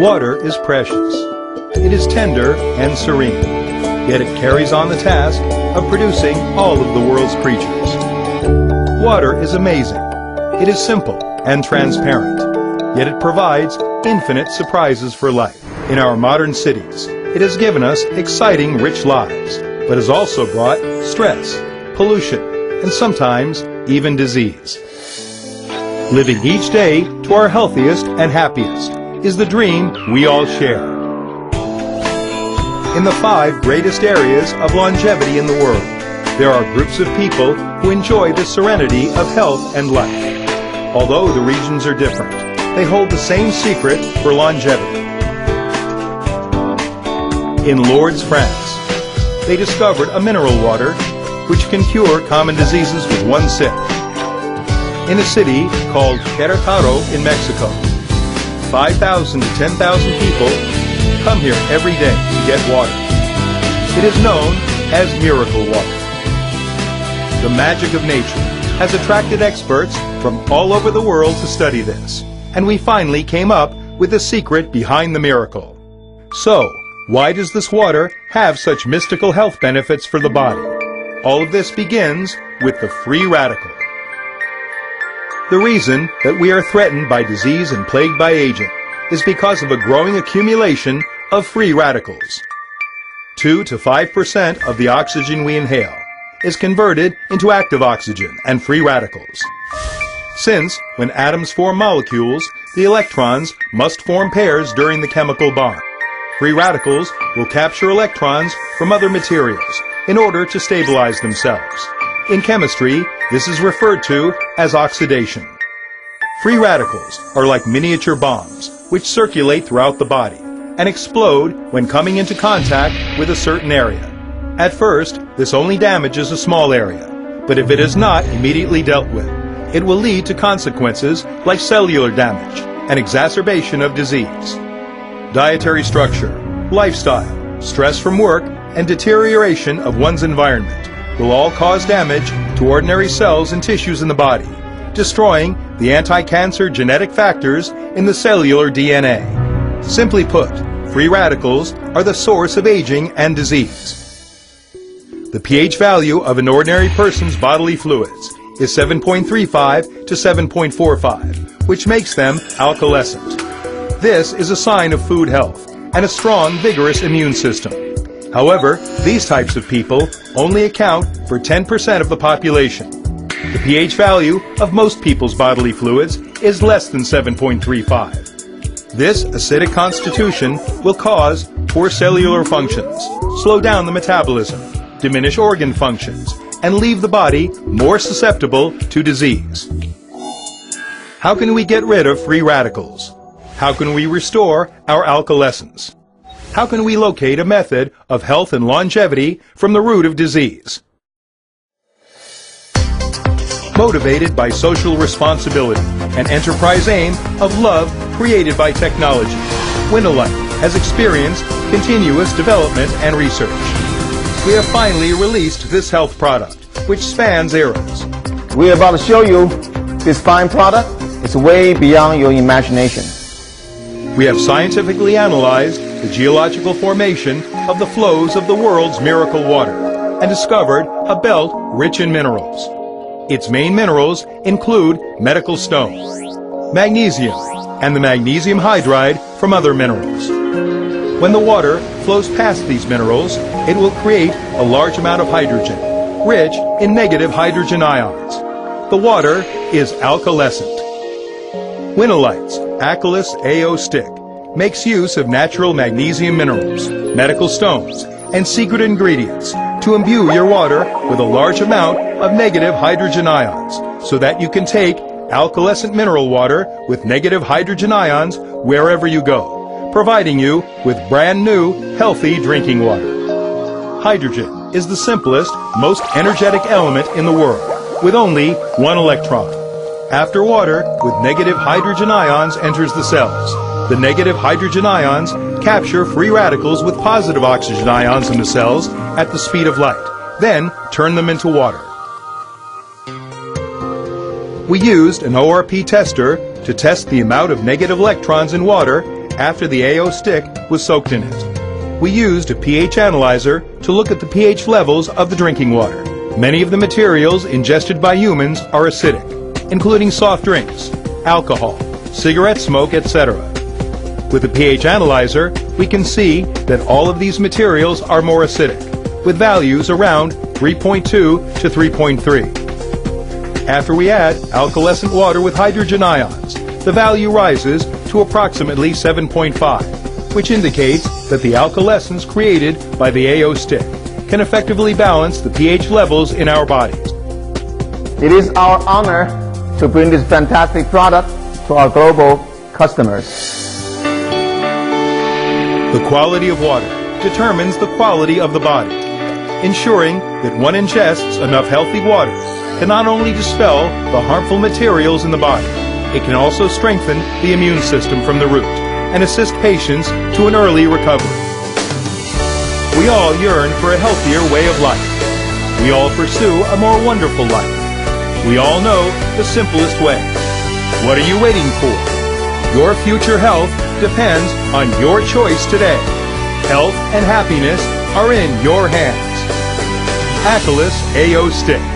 Water is precious. It is tender and serene, yet it carries on the task of producing all of the world's creatures. Water is amazing. It is simple and transparent, yet it provides infinite surprises for life. In our modern cities, it has given us exciting, rich lives, but has also brought stress, pollution, and sometimes even disease. Living each day to our healthiest and happiest is the dream we all share. In the 5 greatest areas of longevity in the world, there are groups of people who enjoy the serenity of health and life. Although the regions are different, they hold the same secret for longevity. In Lourdes, France, they discovered a mineral water which can cure common diseases with one sip. In a city called Querétaro in Mexico, 5,000 to 10,000 people come here every day to get water. It is known as miracle water. The magic of nature has attracted experts from all over the world to study this, and we finally came up with the secret behind the miracle. So, why does this water have such mystical health benefits for the body? All of this begins with the free radical. The reason that we are threatened by disease and plagued by aging is because of a growing accumulation of free radicals. 2 to 5% of the oxygen we inhale is converted into active oxygen and free radicals. Since, when atoms form molecules, the electrons must form pairs during the chemical bond. Free radicals will capture electrons from other materials in order to stabilize themselves. In chemistry, this is referred to as oxidation. Free radicals are like miniature bombs, which circulate throughout the body and explode when coming into contact with a certain area. At first, this only damages a small area, but if it is not immediately dealt with, it will lead to consequences like cellular damage and exacerbation of disease. Dietary structure, lifestyle, stress from work, and deterioration of one's environment will all cause damage to ordinary cells and tissues in the body, destroying the anti-cancer genetic factors in the cellular DNA. Simply put, free radicals are the source of aging and disease. The pH value of an ordinary person's bodily fluids is 7.35 to 7.45, which makes them alkalescent. This is a sign of food health and a strong, vigorous immune system. However, these types of people only account for 10% of the population. The pH value of most people's bodily fluids is less than 7.35. This acidic constitution will cause poor cellular functions, slow down the metabolism, diminish organ functions, and leave the body more susceptible to disease. How can we get rid of free radicals? How can we restore our alkalescence? How can we locate a method of health and longevity from the root of disease? Motivated by social responsibility and enterprise aim of love created by technology, Winalite has experienced continuous development and research. We have finally released this health product, which spans eras. We're about to show you this fine product. It's way beyond your imagination. We have scientifically analyzed the geological formation of the flows of the world's miracle water and discovered a belt rich in minerals. Its main minerals include medical stone, magnesium, and the magnesium hydride from other minerals. When the water flows past these minerals, it will create a large amount of hydrogen, rich in negative hydrogen ions. The water is alkalescent. Winalite's A.O.Stick makes use of natural magnesium minerals, medical stones, and secret ingredients to imbue your water with a large amount of negative hydrogen ions so that you can take alkalescent mineral water with negative hydrogen ions wherever you go, providing you with brand new, healthy drinking water. Hydrogen is the simplest, most energetic element in the world, with only one electron. After water with negative hydrogen ions enters the cells, the negative hydrogen ions capture free radicals with positive oxygen ions in the cells at the speed of light, then turn them into water. We used an ORP tester to test the amount of negative electrons in water after the A.O.Stick was soaked in it. We used a pH analyzer to look at the pH levels of the drinking water. Many of the materials ingested by humans are acidic, including soft drinks, alcohol, cigarette smoke, etc. With the pH analyzer, we can see that all of these materials are more acidic, with values around 3.2 to 3.3. After we add alkalescent water with hydrogen ions, the value rises to approximately 7.5, which indicates that the alkalescence created by the A.O.Stick can effectively balance the pH levels in our bodies. It is our honor to bring this fantastic product to our global customers. The quality of water determines the quality of the body. Ensuring that one ingests enough healthy water can not only dispel the harmful materials in the body, it can also strengthen the immune system from the root and assist patients to an early recovery. We all yearn for a healthier way of life. We all pursue a more wonderful life. We all know the simplest way. What are you waiting for? Your future health depends on your choice today. Health and happiness are in your hands. Winalite A.O.Stick.